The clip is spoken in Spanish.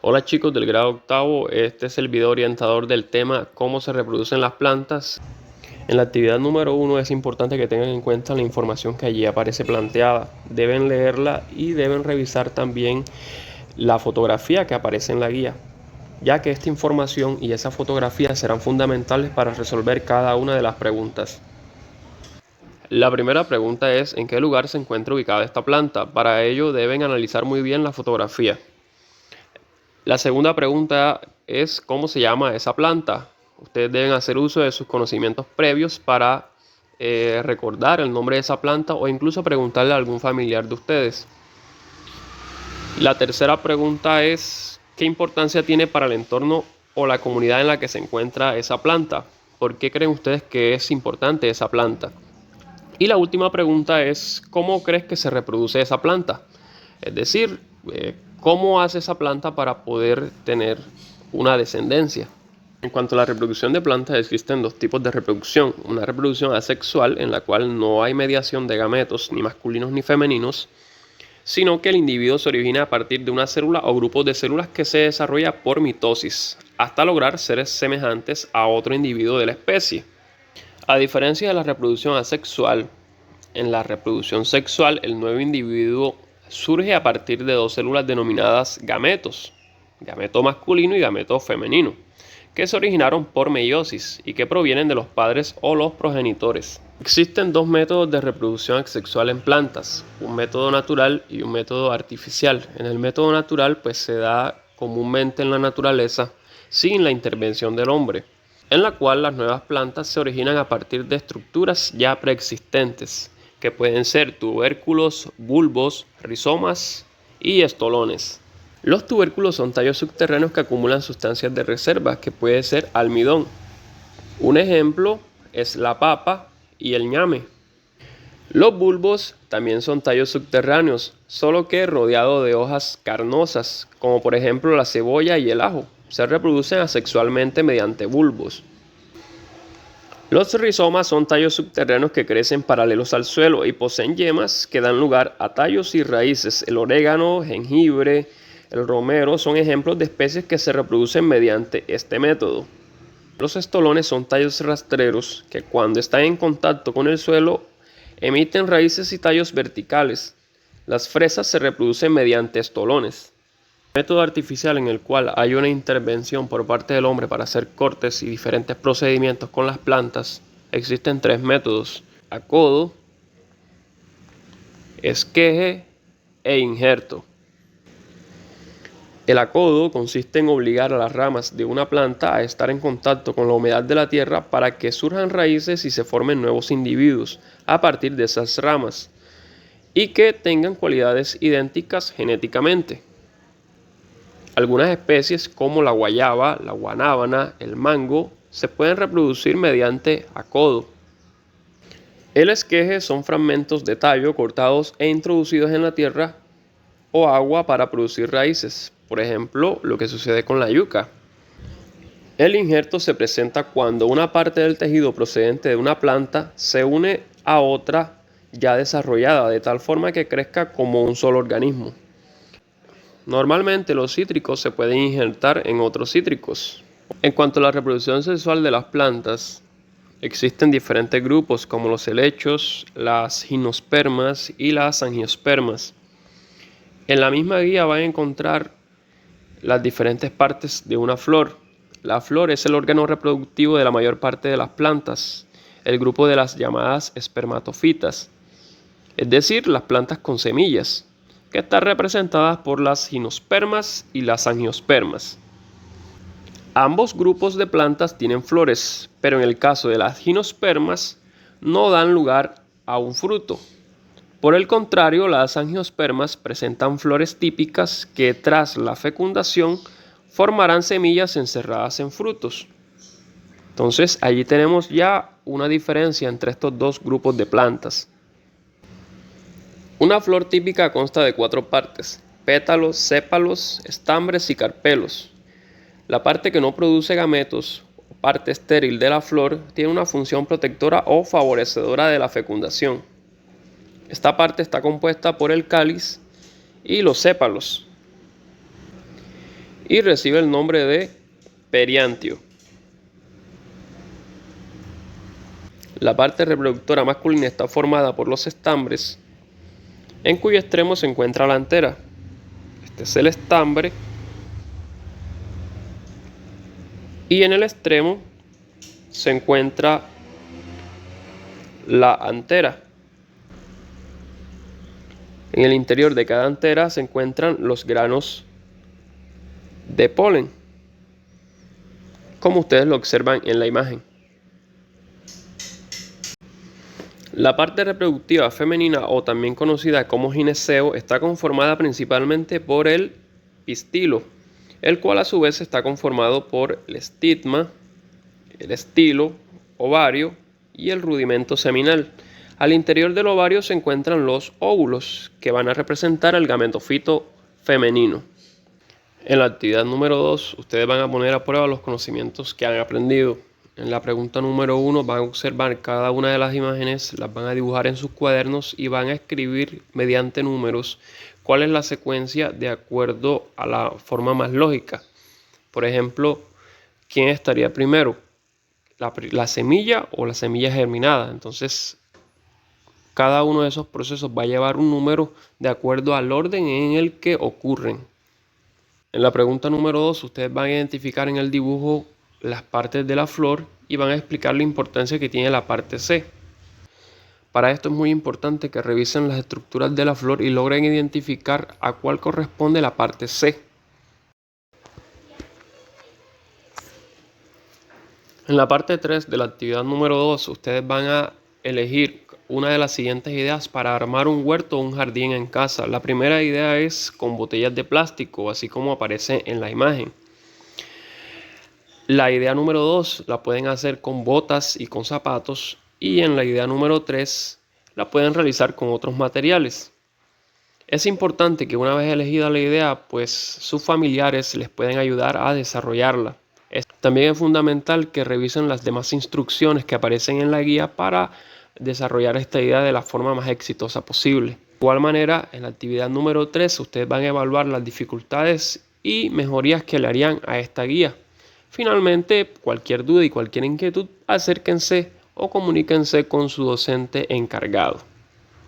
Hola chicos del grado octavo, este es el video orientador del tema cómo se reproducen las plantas. En la actividad número 1 es importante que tengan en cuenta la información que allí aparece planteada. Deben leerla y deben revisar también la fotografía que aparece en la guía, ya que esta información y esa fotografía serán fundamentales para resolver cada una de las preguntas. La primera pregunta es ¿en qué lugar se encuentra ubicada esta planta? Para ello deben analizar muy bien la fotografía. La segunda pregunta es ¿cómo se llama esa planta? Ustedes deben hacer uso de sus conocimientos previos para recordar el nombre de esa planta o incluso preguntarle a algún familiar de ustedes. La tercera pregunta es ¿qué importancia tiene para el entorno o la comunidad en la que se encuentra esa planta? ¿Por qué creen ustedes que es importante esa planta? Y la última pregunta es ¿cómo crees que se reproduce esa planta? Es decir, ¿cómo hace esa planta para poder tener una descendencia? En cuanto a la reproducción de plantas, existen dos tipos de reproducción. Una reproducción asexual, en la cual no hay mediación de gametos, ni masculinos ni femeninos, sino que el individuo se origina a partir de una célula o grupos de células que se desarrolla por mitosis, hasta lograr seres semejantes a otro individuo de la especie. A diferencia de la reproducción asexual, en la reproducción sexual el nuevo individuo surge a partir de dos células denominadas gametos, gameto masculino y gameto femenino, que se originaron por meiosis y que provienen de los padres o los progenitores. Existen dos métodos de reproducción asexual en plantas, un método natural y un método artificial. En el método natural pues se da comúnmente en la naturaleza sin la intervención del hombre, en la cual las nuevas plantas se originan a partir de estructuras ya preexistentes, que pueden ser tubérculos, bulbos, rizomas y estolones. Los tubérculos son tallos subterráneos que acumulan sustancias de reserva, que puede ser almidón. Un ejemplo es la papa y el ñame. Los bulbos también son tallos subterráneos, solo que rodeados de hojas carnosas, como por ejemplo la cebolla y el ajo. Se reproducen asexualmente mediante bulbos. Los rizomas son tallos subterráneos que crecen paralelos al suelo y poseen yemas que dan lugar a tallos y raíces. El orégano, jengibre, el romero son ejemplos de especies que se reproducen mediante este método. Los estolones son tallos rastreros que cuando están en contacto con el suelo emiten raíces y tallos verticales. Las fresas se reproducen mediante estolones. El método artificial en el cual hay una intervención por parte del hombre para hacer cortes y diferentes procedimientos con las plantas, existen tres métodos: acodo, esqueje e injerto. El acodo consiste en obligar a las ramas de una planta a estar en contacto con la humedad de la tierra para que surjan raíces y se formen nuevos individuos a partir de esas ramas y que tengan cualidades idénticas genéticamente. Algunas especies como la guayaba, la guanábana, el mango se pueden reproducir mediante acodo. El esqueje son fragmentos de tallo cortados e introducidos en la tierra o agua para producir raíces, por ejemplo, lo que sucede con la yuca. El injerto se presenta cuando una parte del tejido procedente de una planta se une a otra ya desarrollada de tal forma que crezca como un solo organismo. Normalmente los cítricos se pueden injertar en otros cítricos. En cuanto a la reproducción sexual de las plantas, existen diferentes grupos como los helechos, las gimnospermas y las angiospermas. En la misma guía van a encontrar las diferentes partes de una flor. La flor es el órgano reproductivo de la mayor parte de las plantas, el grupo de las llamadas espermatofitas, es decir, las plantas con semillas, que están representadas por las gimnospermas y las angiospermas. Ambos grupos de plantas tienen flores, pero en el caso de las gimnospermas no dan lugar a un fruto. Por el contrario, las angiospermas presentan flores típicas que tras la fecundación formarán semillas encerradas en frutos. Entonces, allí tenemos ya una diferencia entre estos dos grupos de plantas. Una flor típica consta de 4 partes: pétalos, sépalos, estambres y carpelos. La parte que no produce gametos, o parte estéril de la flor, tiene una función protectora o favorecedora de la fecundación. Esta parte está compuesta por el cáliz y los sépalos. y recibe el nombre de periantio. La parte reproductora masculina está formada por los estambres, en cuyo extremo se encuentra la antera. Este es el estambre y en el extremo se encuentra la antera. En el interior de cada antera se encuentran los granos de polen, como ustedes lo observan en la imagen. La parte reproductiva femenina, o también conocida como gineceo, está conformada principalmente por el pistilo, el cual a su vez está conformado por el estigma, el estilo, ovario y el rudimento seminal. Al interior del ovario se encuentran los óvulos, que van a representar el gametofito femenino. En la actividad número 2, ustedes van a poner a prueba los conocimientos que han aprendido. En la pregunta número 1 van a observar cada una de las imágenes, las van a dibujar en sus cuadernos y van a escribir mediante números cuál es la secuencia de acuerdo a la forma más lógica. Por ejemplo, ¿quién estaría primero? ¿La semilla o la semilla germinada? Entonces, cada uno de esos procesos va a llevar un número de acuerdo al orden en el que ocurren. En la pregunta número 2, ustedes van a identificar en el dibujo las partes de la flor y van a explicar la importancia que tiene la parte C. Para esto es muy importante que revisen las estructuras de la flor y logren identificar a cuál corresponde la parte C. En la parte 3 de la actividad número 2, ustedes van a elegir una de las siguientes ideas para armar un huerto o un jardín en casa. La primera idea es con botellas de plástico, así como aparece en la imagen. La idea número 2 la pueden hacer con botas y con zapatos, y en la idea número 3 la pueden realizar con otros materiales. Es importante que una vez elegida la idea, pues sus familiares les pueden ayudar a desarrollarla. También es fundamental que revisen las demás instrucciones que aparecen en la guía para desarrollar esta idea de la forma más exitosa posible. De igual manera, en la actividad número 3, ustedes van a evaluar las dificultades y mejorías que le harían a esta guía. Finalmente, cualquier duda y cualquier inquietud, acérquense o comuníquense con su docente encargado.